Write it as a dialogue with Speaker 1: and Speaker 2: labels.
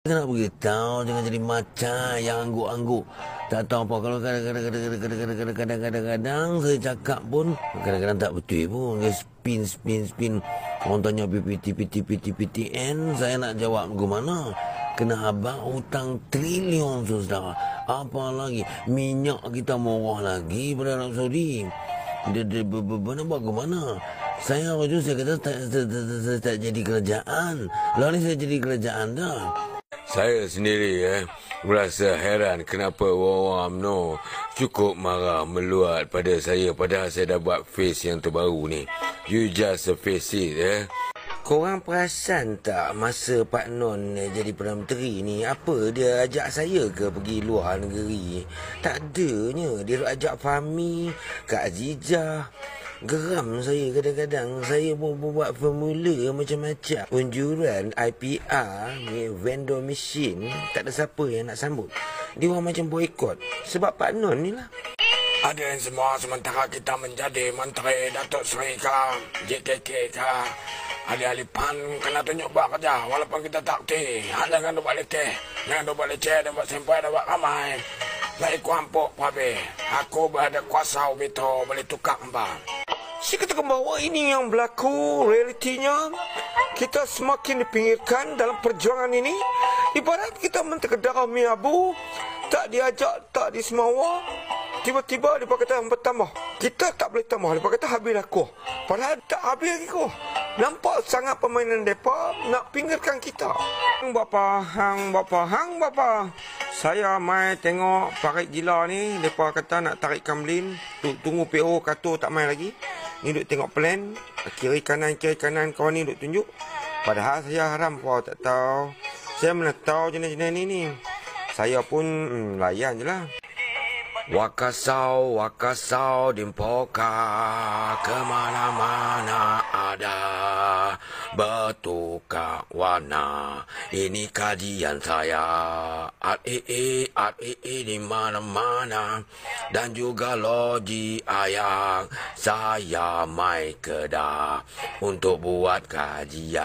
Speaker 1: Kita nak beritahu, jangan jadi macam yang angguk-angguk. Tak tahu apa, kalau kadang-kadang saya cakap pun kadang-kadang tak betul pun. Dia spin. Orang tanya PTN, saya nak jawab ke mana? Kena abang hutang trilion tu, saudara. Apa lagi? Minyak kita murah lagi pada Arab Saudi. Dia nak buat ke mana? Saya kata tak jadi kerajaan. Lalu ni saya jadi kerajaan dah. Saya sendiri merasa heran kenapa orang UMNO cukup marah meluat pada saya padahal saya dah buat face yang terbaru ni. You just face it. Korang perasan tak masa Pak Non jadi Perdana Menteri ni, apa dia ajak saya ke pergi luar negeri? Tak adanya. Dia ajak Fahmi, Kak Azizah. Geram saya kadang-kadang. Saya pun buat formula macam-macam. Unjuran IPR, vendor machine, tak ada siapa yang nak sambut. Dia orang macam boykot. Sebab Pak Non ni lah.
Speaker 2: Ada yang semua sementara kita menjadi Menteri Datuk Seri kah, JKK kah, ahli-ahli PAN kena tunjuk buat kerja walaupun kita tak kerti. Jangan buat leceh. Jangan buat leceh dan buat sampai dan buat ramai. Saya kuampuk pabe. Aku berada kuasa veto boleh tukar hamba. Si kata bahawa ini yang berlaku realitinya. Kita semakin dipinggirkan dalam perjuangan ini. Ibarat kita menteri darah mi abu, tak diajak, tak disemua. Tiba-tiba dia kata bertambah. Kita tak boleh tambah. Dia kata habis aku. Padahal tak habis lagi aku. Nampak sangat permainan mereka nak pinggirkan kita. Hang bapa. Saya mai tengok parit gila ni. Mereka kata nak tarik kamlin. Tunggu PO kata tak main lagi. Ni duk tengok plan. Kiri kanan kawan ni duk tunjuk. Padahal saya haram kau tak tahu. Saya mana tahu jenis-jenis ni. Saya pun layan je lah. Wakasau dimpoka kemana-mana ada bertukar warna. Ini kajian saya. Art di mana-mana dan juga logi ayat. Saya mai Kedah untuk buat kajian.